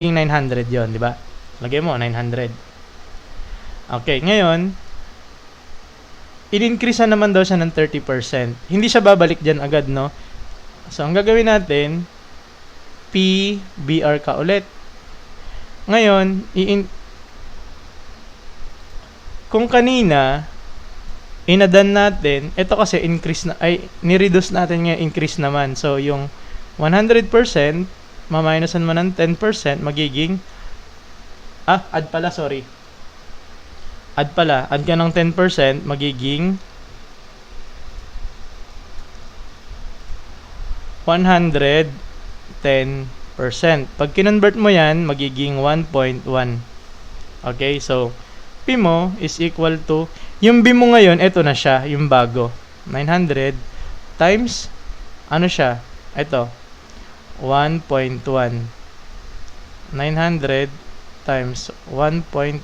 900 yon, di ba? Lagay mo, 900. Okay, ngayon, in-increase na naman daw siya ng 30%. Hindi siya babalik dyan agad, no? So, ang gagawin natin, PBR ka ulit. Ngayon, kung kanina, inadan natin, ito kasi increase na, ay, ni-reduce natin ngayon, increase naman. So, yung 100%, ma-minusan mo ng 10%, magiging, add ka ng 10%, magiging 110%. Pag kinonvert mo yan, magiging 1.1. Okay, so, P mo is equal to, yung B mo ngayon, ito na siya, yung bago. 900 times, ano siya? Ito, 1.1. 900 times 1.1